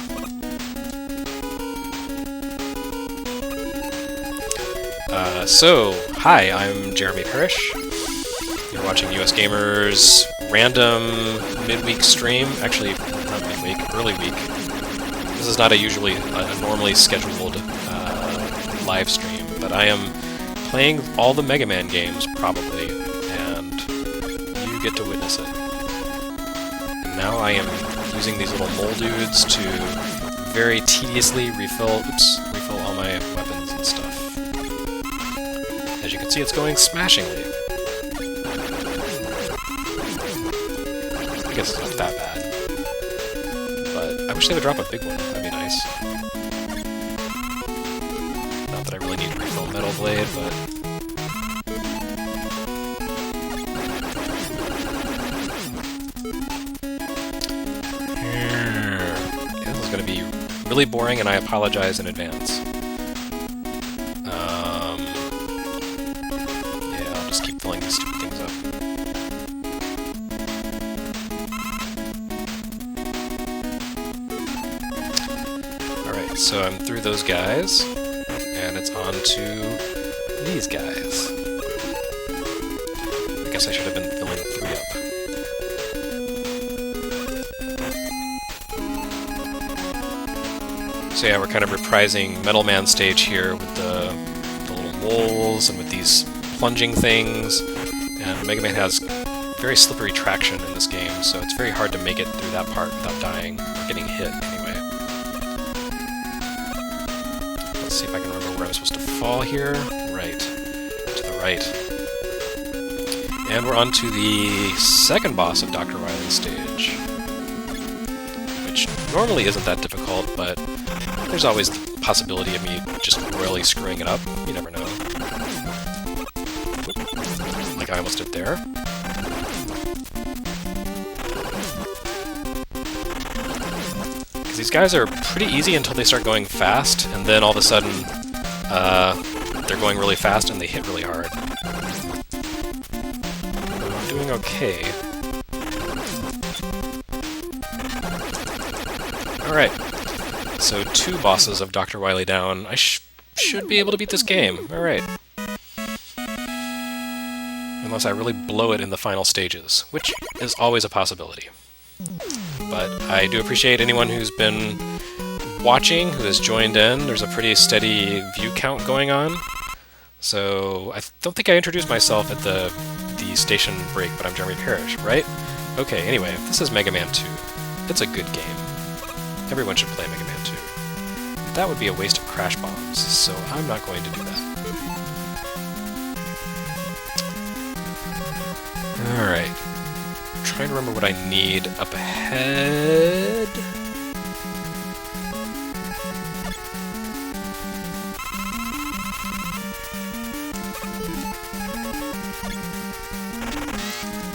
Hi, I'm Jeremy Parrish. You're watching USgamer's random midweek stream. Actually, not midweek, early week. This is not a normally scheduled live stream, but I am playing all the Mega Man games, probably. Get to witness it. And now I am using these little mole dudes to very tediously refill all my weapons and stuff. As you can see, it's going smashingly. I guess it's not that bad. But I wish they would drop a big one. That'd be nice. Not that I really need to refill Metal Blade, but going to be really boring, and I apologize in advance. Yeah, I'll just keep filling these stupid things up. Alright, so I'm through those guys, and it's on to these guys. I guess I should have been filling 3 up. So yeah, we're kind of reprising Metal Man stage here with the little moles and with these plunging things. And Mega Man has very slippery traction in this game, so it's very hard to make it through that part without dying or getting hit anyway. Let's see if I can remember where I'm supposed to fall here. Right. To the right. And we're on to the second boss of Dr. Wily's stage, which normally isn't that difficult, but there's always the possibility of me just royally screwing it up. You never know. Like I almost did there. Because these guys are pretty easy until they start going fast, and then all of a sudden, they're going really fast and they hit really hard. But I'm doing okay. Alright. So 2 bosses of Dr. Wily down. I should be able to beat this game. Alright. Unless I really blow it in the final stages, which is always a possibility. But I do appreciate anyone who's been watching, who has joined in. There's a pretty steady view count going on. So I don't think I introduced myself at the station break, but I'm Jeremy Parrish, right? Okay, anyway, this is Mega Man 2. It's a good game. Everyone should play Mega Man 2. That would be a waste of crash bombs, so I'm not going to do that. Alright. I'm trying to remember what I need up ahead.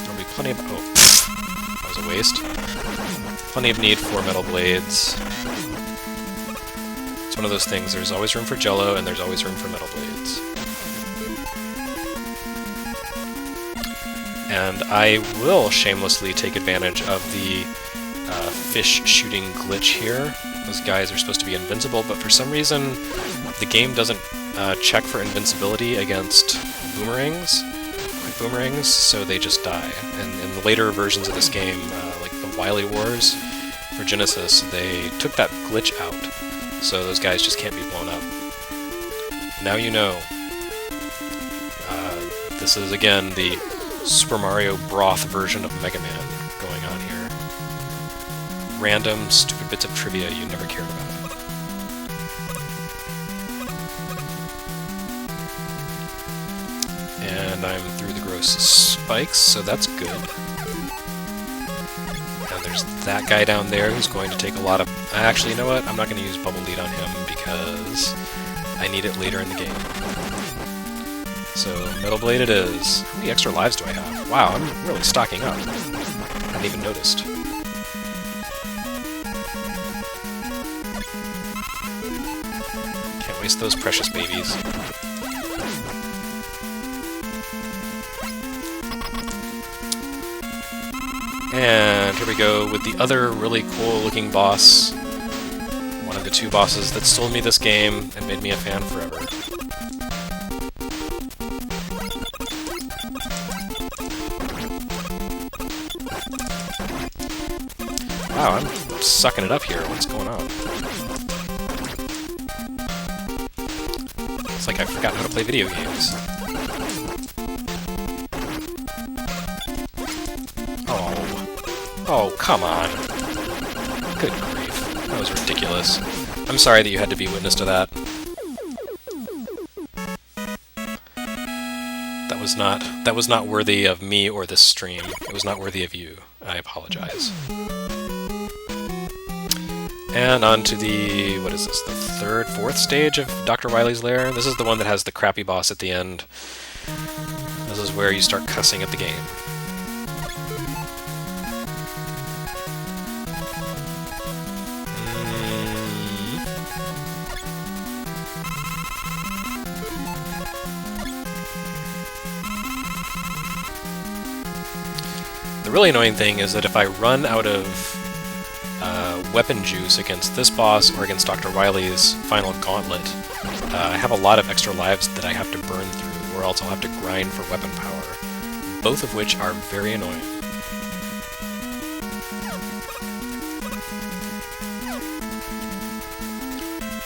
There'll be plenty of... Oh, that was a waste. Plenty of need for metal blades. It's one of those things, there's always room for Jello, and there's always room for metal blades. And I will shamelessly take advantage of the fish shooting glitch here. Those guys are supposed to be invincible, but for some reason the game doesn't check for invincibility against boomerangs, quick boomerangs, so they just die. And in the later versions of this game, like the Wily Wars for Genesis, they took that glitch out, so those guys just can't be blown up. Now you know. This is, again, the Super Mario Broth version of Mega Man going on here. Random, stupid bits of trivia you never cared about. And I'm through the gross spikes, so that's good. And there's that guy down there who's going to take a lot of... Actually, you know what? I'm not going to use Bubble Lead on him because I need it later in the game. So, Metal Blade it is. How many extra lives do I have? Wow, I'm really stocking up. I hadn't even noticed. Can't waste those precious babies. And here we go with the other really cool looking boss. One of the two bosses that sold me this game and made me a fan forever. Wow, I'm sucking it up here. What's going on? It's like I forgot how to play video games. Oh, come on. Good grief. That was ridiculous. I'm sorry that you had to be witness to that. That was not worthy of me or this stream. It was not worthy of you. I apologize. And on to the, what is this, the third, fourth stage of Dr. Wily's lair? This is the one that has the crappy boss at the end. This is where you start cussing at the game. The really annoying thing is that if I run out of weapon juice against this boss or against Dr. Wily's final gauntlet, I have a lot of extra lives that I have to burn through, or else I'll have to grind for weapon power, both of which are very annoying.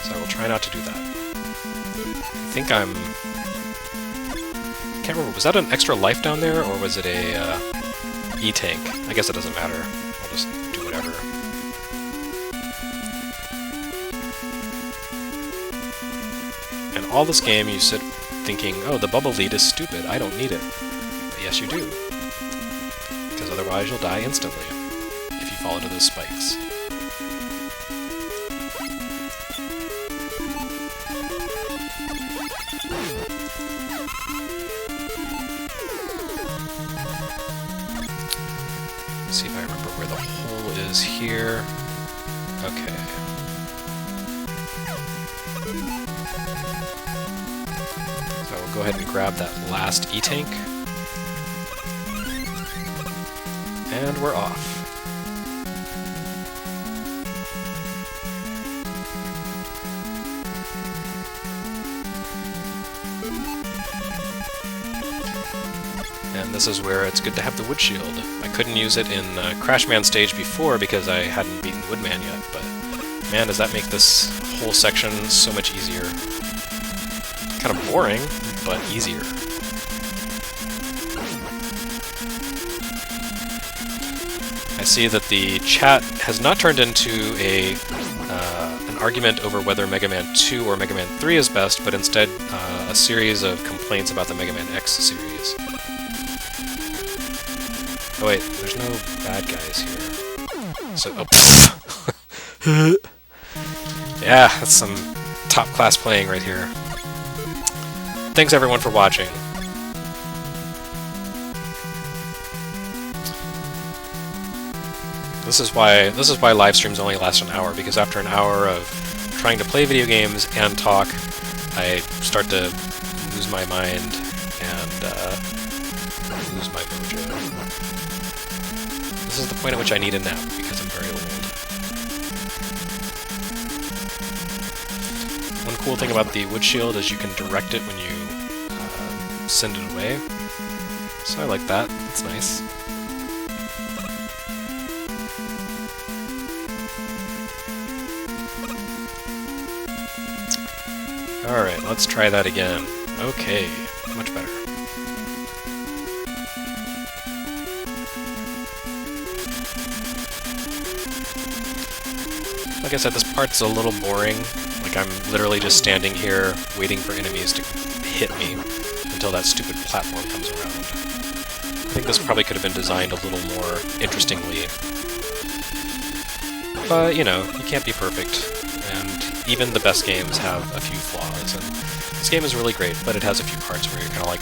So I will try not to do that. I think I can't remember, was that an extra life down there, or was it a E-tank? I guess it doesn't matter. I'll just do whatever. And all this game you sit thinking, oh, the bubble lead is stupid, I don't need it. But yes, you do. Because otherwise you'll die instantly if you fall into those spikes. Let's see if I remember where the hole is here. Okay. So I will go ahead and grab that last E-tank. And we're off. And this is where it's good to have the wood shield. I couldn't use it in Crashman stage before because I hadn't beaten Woodman yet, but man, does that make this whole section so much easier. Kind of boring, but easier. I see that the chat has not turned into an argument over whether Mega Man 2 or Mega Man 3 is best, but instead a series of complaints about the Mega Man X series. Oh wait, there's no bad guys here. So, oh. Yeah, that's some top-class playing right here. Thanks everyone for watching. This is why live streams only last an hour, because after an hour of trying to play video games and talk, I start to lose my mind and lose my mojo. This is the point at which I need a nap, because I'm very old. One cool thing about the wood shield is you can direct it when you send it away. So I like that. It's nice. Alright, let's try that again. Okay, much better. Like I said, this part's a little boring. Like, I'm literally just standing here waiting for enemies to hit me until that stupid platform comes around. I think this probably could have been designed a little more interestingly. But, you know, you can't be perfect. And even the best games have a few flaws, and this game is really great, but it has a few parts where you're kind of like,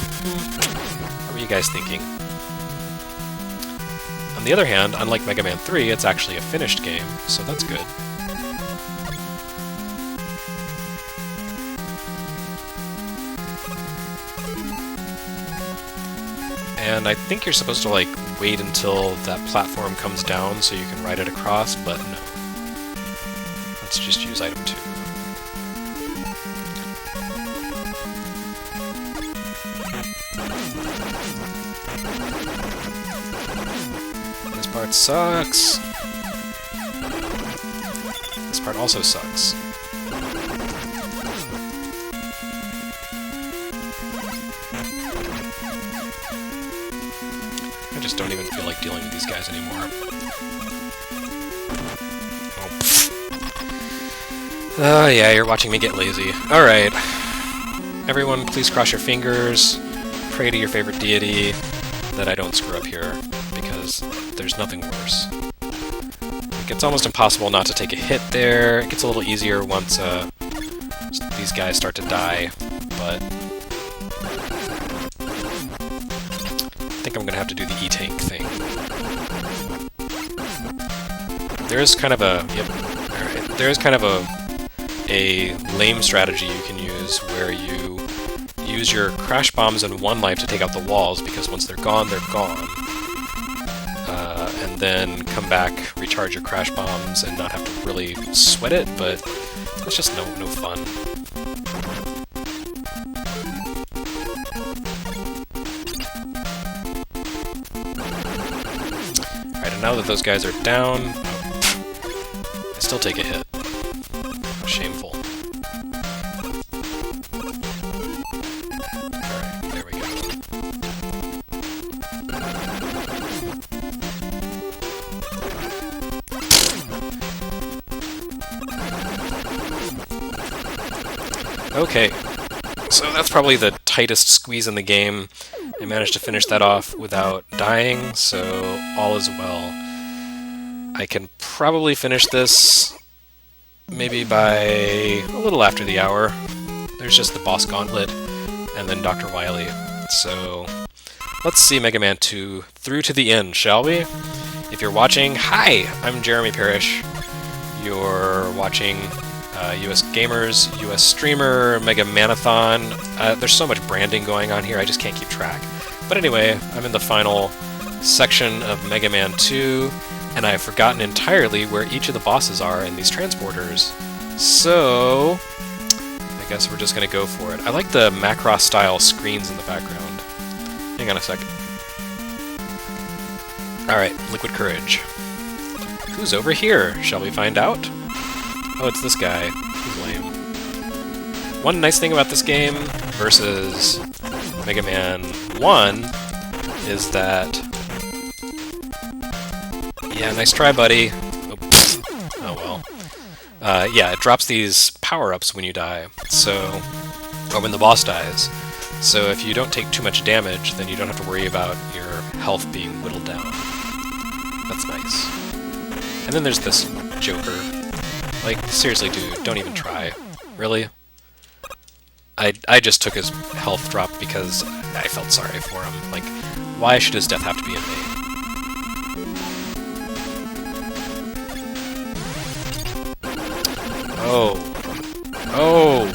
what were you guys thinking? On the other hand, unlike Mega Man 3, it's actually a finished game, so that's good. And I think you're supposed to, like, wait until that platform comes down so you can ride it across, but no. Let's just use item 2. This part sucks. This part also sucks. I just don't even feel like dealing with these guys anymore. Oh yeah, you're watching me get lazy. Alright. Everyone, please cross your fingers, pray to your favorite deity that I don't screw up here, because there's nothing worse. Like, it's almost impossible not to take a hit there. It gets a little easier once these guys start to die, but I think I'm gonna have to do the E-Tank thing. There is kind of a... Yep. Alright. There is kind of a lame strategy you can use where you use your crash bombs in one life to take out the walls, because once they're gone, and then come back, recharge your crash bombs, and not have to really sweat it, but it's just no fun. Alright, and now that those guys are down, I still take a hit. Shameful. Alright, there we go. Okay, so that's probably the tightest squeeze in the game. I managed to finish that off without dying, so all is well. I can probably finish this maybe by a little after the hour. There's just the boss gauntlet, and then Dr. Wily. So let's see Mega Man 2 through to the end, shall we? If you're watching, hi! I'm Jeremy Parrish. You're watching USgamers, USstreamer, Mega Man-a-thon. There's so much branding going on here, I just can't keep track. But anyway, I'm in the final section of Mega Man 2, and I've forgotten entirely where each of the bosses are in these transporters. So I guess we're just gonna go for it. I like the Macross-style screens in the background. Hang on a second. Alright, Liquid Courage. Who's over here? Shall we find out? Oh, it's this guy. He's lame. One nice thing about this game versus Mega Man 1 is that Yeah, nice try, buddy. Oh well. Yeah, it drops these power-ups when you die, so... or when the boss dies. So if you don't take too much damage, then you don't have to worry about your health being whittled down. That's nice. And then there's this Joker. Like, seriously, dude, don't even try. Really? I just took his health drop because I felt sorry for him. Like, why should his death have to be in vain? Oh. Oh!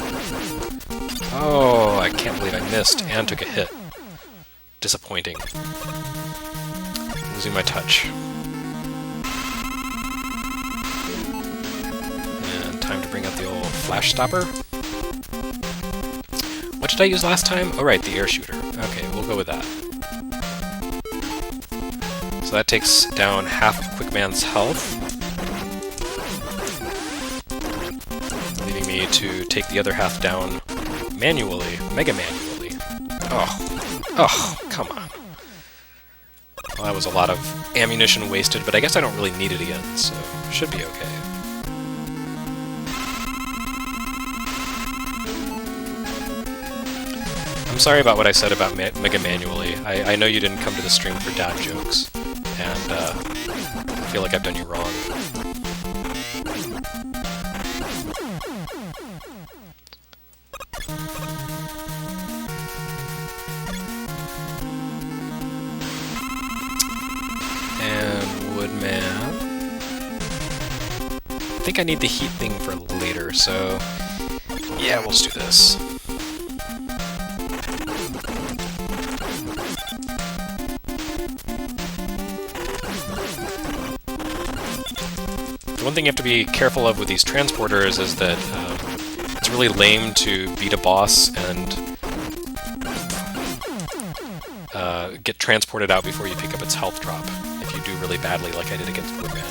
Oh, I can't believe I missed and took a hit. Disappointing. Losing my touch. And time to bring out the old flash stopper. What did I use last time? Oh right, the air shooter. Okay, we'll go with that. So that takes down half of Quickman's health, leaving me to take the other half down manually, mega manually. Oh, come on. Well, that was a lot of ammunition wasted, but I guess I don't really need it again, so should be okay. I'm sorry about what I said about Mega Manually. I know you didn't come to the stream for dad jokes, and I feel like I've done you wrong. And Woodman. I think I need the heat thing for later, so yeah, we'll just do this. One thing you have to be careful of with these transporters is that it's really lame to beat a boss and get transported out before you pick up its health drop, if you do really badly like I did against Woodman.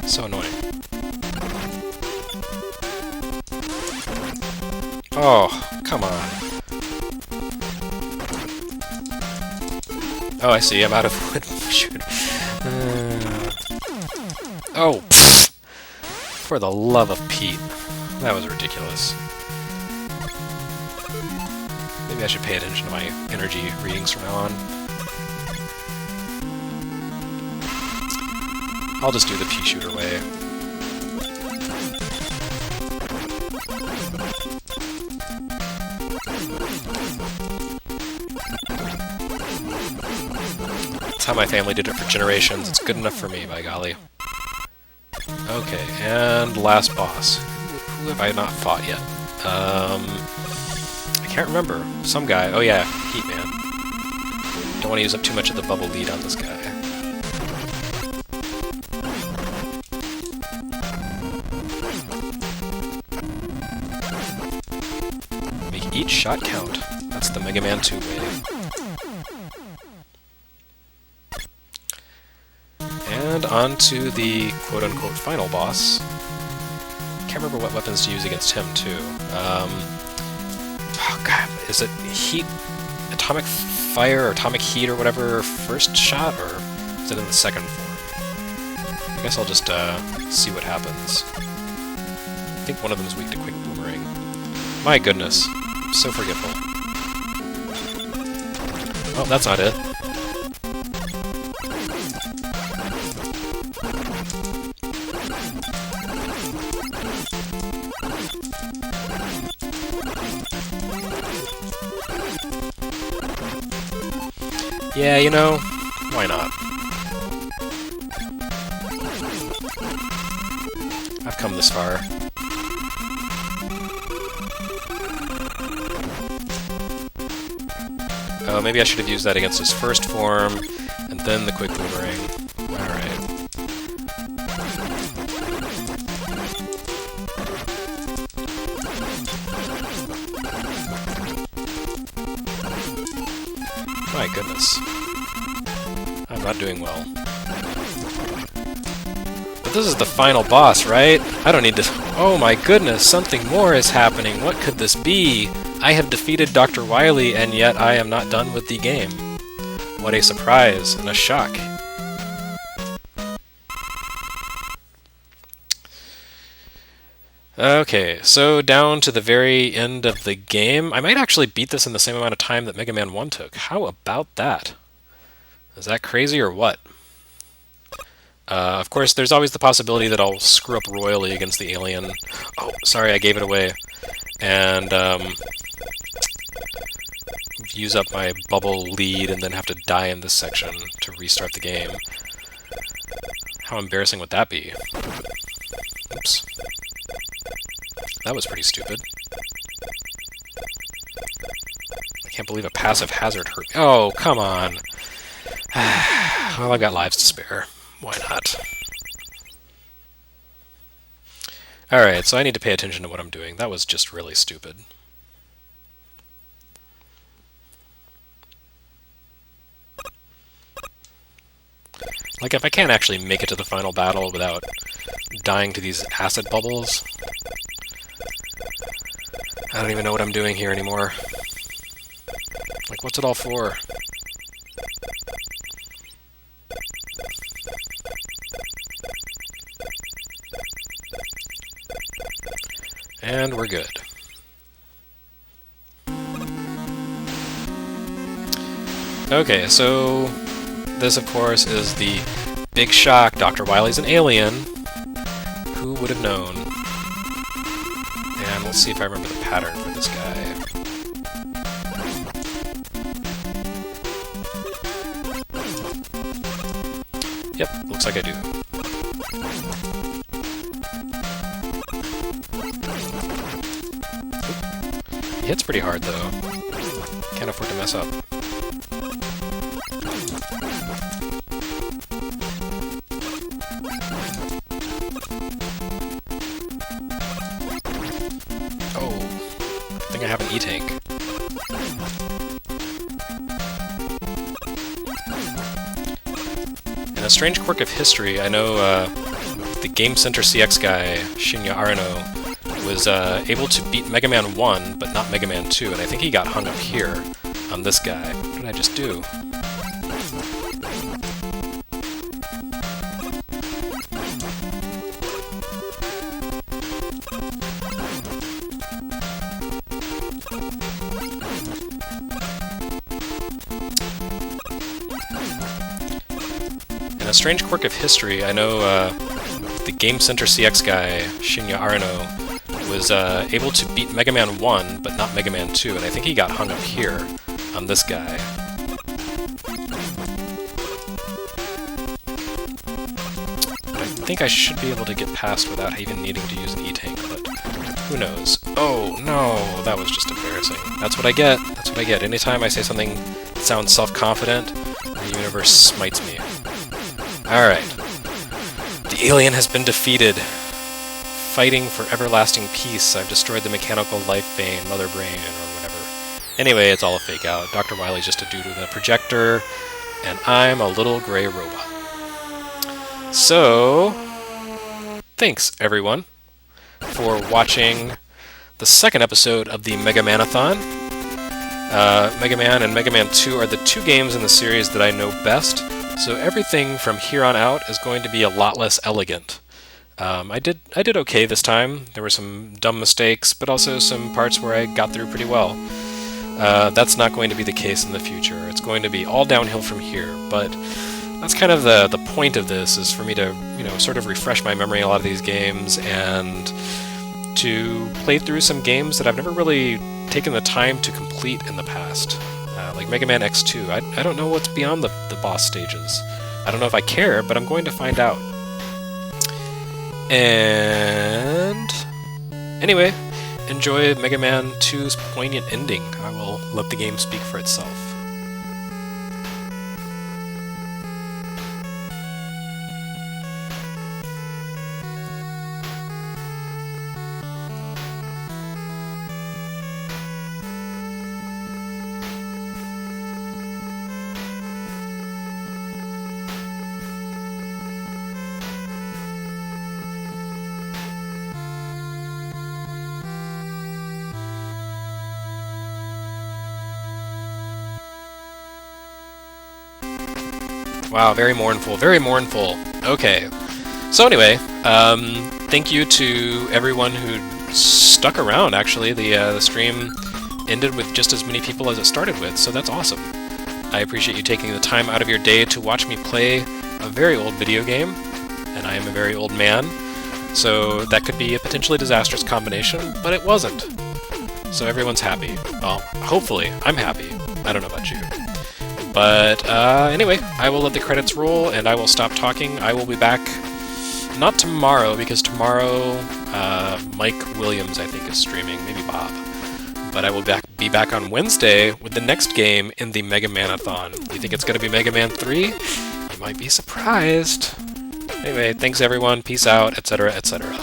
So annoying. Oh, come on. Oh, I see, I'm out of wood. Shoot. Oh! Pfft. For the love of Pete. That was ridiculous. Maybe I should pay attention to my energy readings from now on. I'll just do the pea shooter way. That's how my family did it for generations. It's good enough for me, by golly. Okay, and last boss. Who have I not fought yet? I can't remember. Some guy. Oh yeah, Heat Man. Don't want to use up too much of the bubble lead on this guy. Each shot count. That's the Mega Man 2 way. And on to the quote-unquote final boss. Can't remember what weapons to use against him, too. Oh god, is it heat, atomic fire, or atomic heat, or whatever, first shot, or is it in the second form? I guess I'll just see what happens. I think one of them is weak to quick boomerang. My goodness. So forgetful. Oh, that's not it. Yeah, you know, why not? I've come this far. Oh, maybe I should have used that against his first form, and then the quick boomerang. Alright. My goodness. I'm not doing well. But this is the final boss, right? I don't need to... Oh my goodness, something more is happening. What could this be? I have defeated Dr. Wily, and yet I am not done with the game. What a surprise and a shock. Okay, so down to the very end of the game. I might actually beat this in the same amount of time that Mega Man 1 took. How about that? Is that crazy or what? Of course, there's always the possibility that I'll screw up royally against the alien. Oh, sorry, I gave it away. And use up my bubble lead and then have to die in this section to restart the game. How embarrassing would that be? Oops. That was pretty stupid. I can't believe a passive hazard hurt me. Oh, come on. Well, I've got lives to spare. Why not? Alright, so I need to pay attention to what I'm doing. That was just really stupid. Like, if I can't actually make it to the final battle without dying to these acid bubbles, I don't even know what I'm doing here anymore. Like, what's it all for? And we're good. Okay, so this, of course, is the big shock. Dr. Wily's an alien. Who would have known? And let's see if I remember the pattern for this guy. Yep, looks like I do. He hits pretty hard, though. Can't afford to mess up. Oh, I think I have an E-tank. In a strange quirk of history, I know the Game Center CX guy, Shinya Arano, was able to beat Mega Man 1, but not Mega Man 2, and I think he got hung up here on this guy. What did I just do? In a strange quirk of history, I know the Game Center CX guy, Shinya Arano, was able to beat Mega Man 1, but not Mega Man 2, and I think he got hung up here on this guy. But I think I should be able to get past without even needing to use an E-tank, but who knows? Oh, no, that was just embarrassing. That's what I get. That's what I get. Anytime I say something that sounds self-confident, the universe smites me. Alright. The alien has been defeated. Fighting for everlasting peace, I've destroyed the mechanical life vein, mother brain, or whatever. Anyway, it's all a fake out. Dr. Wily's just a dude with a projector, and I'm a little gray robot. So, thanks everyone for watching the second episode of the Mega Man-a-thon. Mega Man and Mega Man 2 are the two games in the series that I know best, so everything from here on out is going to be a lot less elegant. I did okay this time. There were some dumb mistakes, but also some parts where I got through pretty well. That's not going to be the case in the future. It's going to be all downhill from here, but that's kind of the point of this, is for me to, sort of refresh my memory on a lot of these games and to play through some games that I've never really taken the time to complete in the past. Like Mega Man X2. I don't know what's beyond the boss stages. I don't know if I care, but I'm going to find out. And anyway, enjoy Mega Man 2's poignant ending. I will let the game speak for itself. Wow, very mournful, very mournful. Okay. So anyway, thank you to everyone who stuck around, actually. The stream ended with just as many people as it started with, so that's awesome. I appreciate you taking the time out of your day to watch me play a very old video game, and I am a very old man, so that could be a potentially disastrous combination, but it wasn't. So everyone's happy. Well, hopefully, I'm happy. I don't know about you. But anyway, I will let the credits roll, and I will stop talking. I will be back, not tomorrow, because tomorrow Mike Williams, I think, is streaming, maybe Bob. But I will be back on Wednesday with the next game in the Mega Man-a-thon. You think it's going to be Mega Man 3? You might be surprised. Anyway, thanks everyone, peace out, etc., etc.